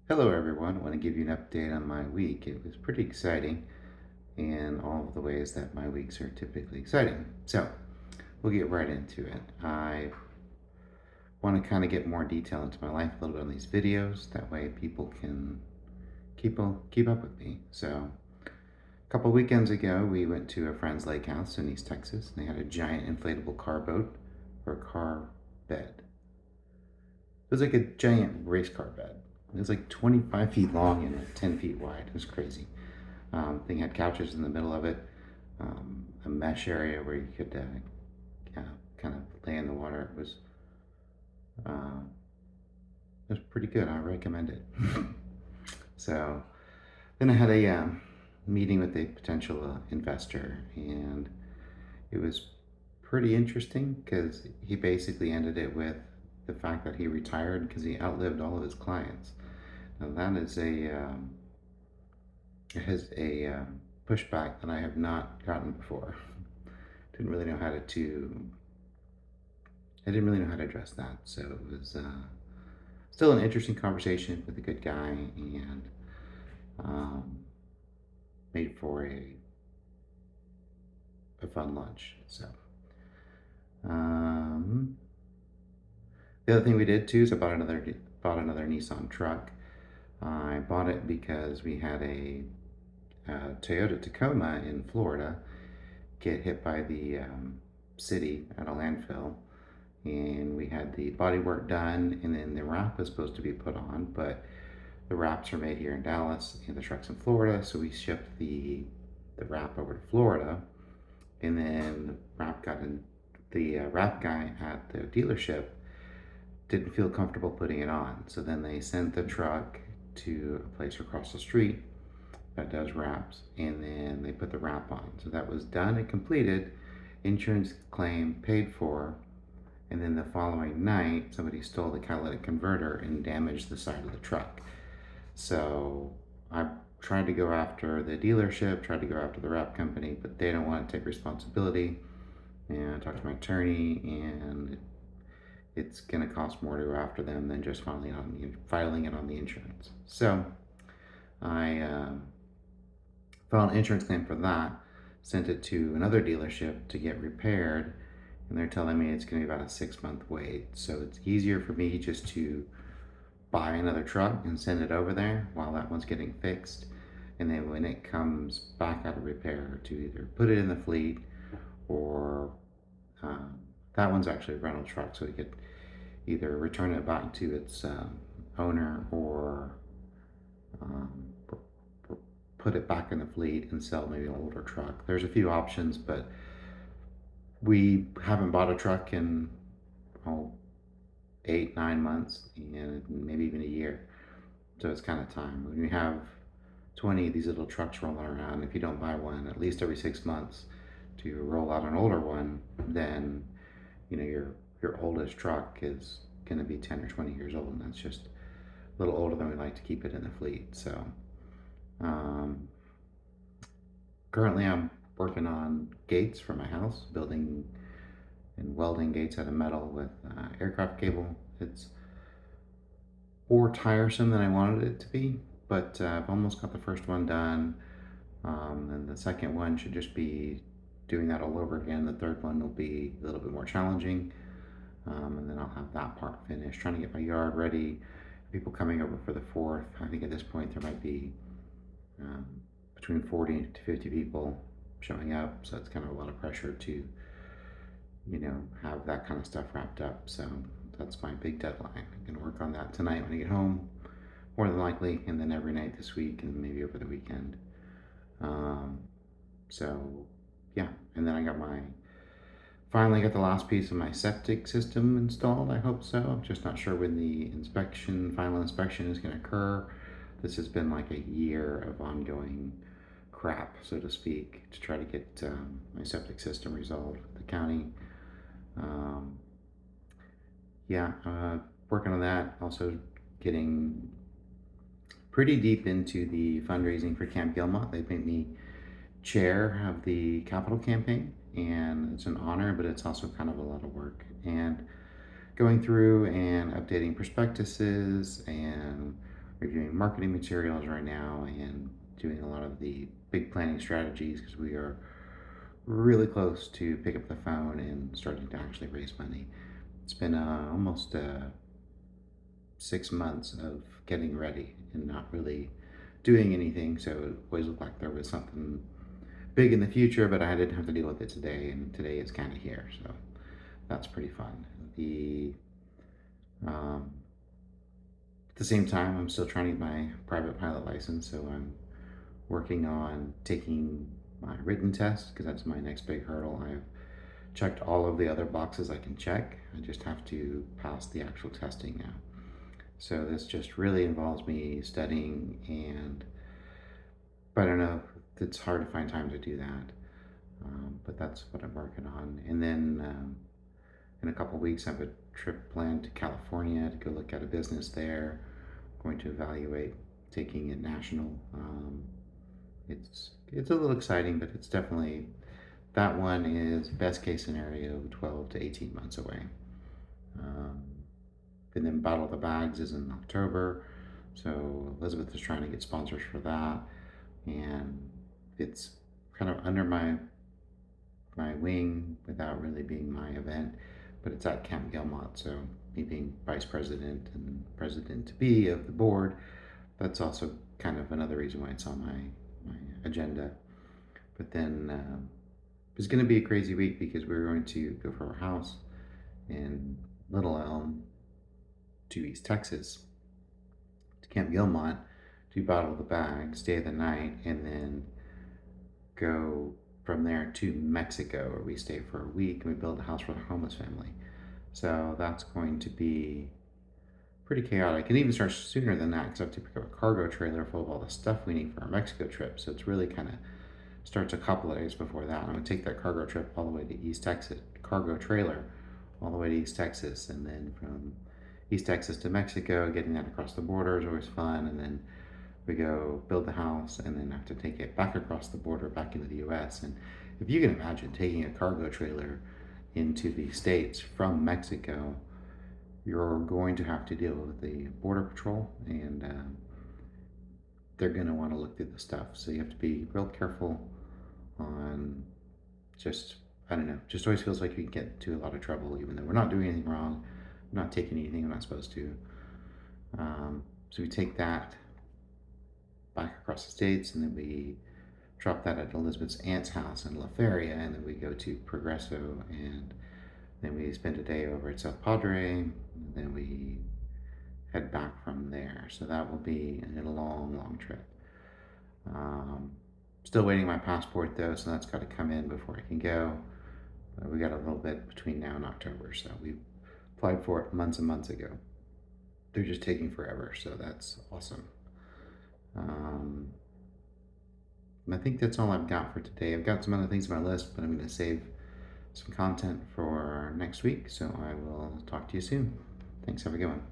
Hello, everyone. I want to give you an update on my week. It was pretty exciting in all of the ways that my weeks are typically exciting. So, we'll get right into it. I want to kind of get more detail into my life a little bit on these videos. That way, people can keep up with me. So, a couple weekends ago, we went to a friend's lake house in East Texas, and they had a giant inflatable car boat or car bed. It was like a giant race car bed. It was like 25 feet long and like 10 feet wide. It was crazy. Thing had couches in the middle of it, a mesh area where you could kind of lay in the water. Uh, it was pretty good. I recommend it. So then I had a meeting with a potential investor, and it was pretty interesting because he basically ended it with the fact that he retired because he outlived all of his clients. Now that is a pushback that I have not gotten before. didn't really know how to I didn't really know how to address that. So it was still an interesting conversation with a good guy, and um, made for a fun lunch. So um, the other thing we did too is I bought another Nissan truck. I bought it because we had a Toyota Tacoma in Florida get hit by the city at a landfill, and we had the body work done, and then the wrap was supposed to be put on, but the wraps are made here in Dallas and the truck's in Florida, so we shipped the wrap over to Florida, and then the wrap guy at the dealership didn't feel comfortable putting it on, so then they sent the truck to a place across the street that does wraps, and then they put the wrap on. So that was done and completed, insurance claim paid for, and then the following night, somebody stole the catalytic converter and damaged the side of the truck. So I tried to go after the dealership, tried to go after the wrap company, but they don't want to take responsibility. And I talked to my attorney, and it's going to cost more to go after them than just filing it on the insurance. So I filed an insurance claim for that, sent it to another dealership to get repaired, and they're telling me it's going to be about a 6 month wait. So it's easier for me just to buy another truck and send it over there while that one's getting fixed. And then when it comes back out of repair, to either put it in the fleet or um, that one's actually a rental truck, so we could either return it back to its owner or um, put it back in the fleet and sell maybe an older truck. There's a few options, but we haven't bought a truck in oh, 8, 9 months, and maybe even a year. So it's kind of time. When you have 20 of these little trucks rolling around, if you don't buy one at least every 6 months to roll out an older one, then your oldest truck is going to be 10 or 20 years old, and that's just a little older than we like to keep it in the fleet. So um, currently, I'm working on gates for my house, building and welding gates out of metal with aircraft cable. It's more tiresome than I wanted it to be, but I've almost got the first one done. And the second one should just be doing that all over again. The third one will be a little bit more challenging. And then I'll have that part finished. Trying to get my yard ready. People coming over for the fourth. I think at this point there might be um, between 40 to 50 people showing up. So it's kind of a lot of pressure to, have that kind of stuff wrapped up. So that's my big deadline. I'm going to work on that tonight when I get home, more than likely, and then every night this week and maybe over the weekend. Um, so yeah, and then finally got the last piece of my septic system installed. I hope so. I'm just not sure when the final inspection is going to occur. This has been like a year of ongoing crap, so to speak, to try to get my septic system resolved with the county. Um, yeah, working on that. Also getting pretty deep into the fundraising for Camp Gilmont. They've made me chair of the capital campaign, and it's an honor, but it's also kind of a lot of work. And going through and updating prospectuses and reviewing marketing materials right now and doing a lot of the big planning strategies because we are really close to pick up the phone and starting to actually raise money. It's been almost 6 months of getting ready and not really doing anything. So it always looked like there was something big in the future, but I didn't have to deal with it today, and today is kind of here. So that's pretty fun. The um, at the same time, I'm still trying to get my private pilot license, so I'm working on taking my written test because that's my next big hurdle. I've checked all of the other boxes I can check. I just have to pass the actual testing now. So this just really involves me studying, and but I don't know, it's hard to find time to do that. But that's what I'm working on. And then in a couple weeks, I have a trip planned to California to go look at a business there. Going to evaluate taking it national. It's a little exciting, but it's definitely that one is best case scenario 12 to 18 months away. Um, and then Battle of the Bags is in October, so Elizabeth is trying to get sponsors for that, and it's kind of under my wing without really being my event, but it's at Camp Gilmot, so me being vice president and president to be of the board, that's also kind of another reason why it's on my agenda. But then it's going to be a crazy week because we're going to go from our house in Little Elm to East Texas to Camp Gilmot to Battle of the Bag, stay the night, and then go from there to Mexico, where we stay for a week and we build a house for the homeless family. So that's going to be pretty chaotic. And even start sooner than that because I have to pick up a cargo trailer full of all the stuff we need for our Mexico trip. So it's really kind of starts a couple of days before that. I'm going to take that cargo trip all the way to East Texas, cargo trailer all the way to East Texas, and then from East Texas to Mexico, getting that across the border is always fun. And then we go build the house and then have to take it back across the border back into the US. And if you can imagine taking a cargo trailer into the States from Mexico, you're going to have to deal with the Border Patrol, and they're going to want to look through the stuff. So you have to be real careful on just, I don't know, just always feels like you can get into a lot of trouble, even though we're not doing anything wrong. I'm not taking anything I'm not supposed to. So we take that back across the states, and then we drop that at Elizabeth's aunt's house in La Feria, and then we go to Progreso, and then we spend a day over at South Padre, and then we head back from there. So that will be a long, long trip. Still waiting my passport though, so that's got to come in before I can go. But we got a little bit between now and October, so we applied for it months and months ago. They're just taking forever, so that's awesome. I think that's all I've got for today. I've got some other things on my list, but I'm going to save some content for next week, so I will talk to you soon. Thanks, have a good one.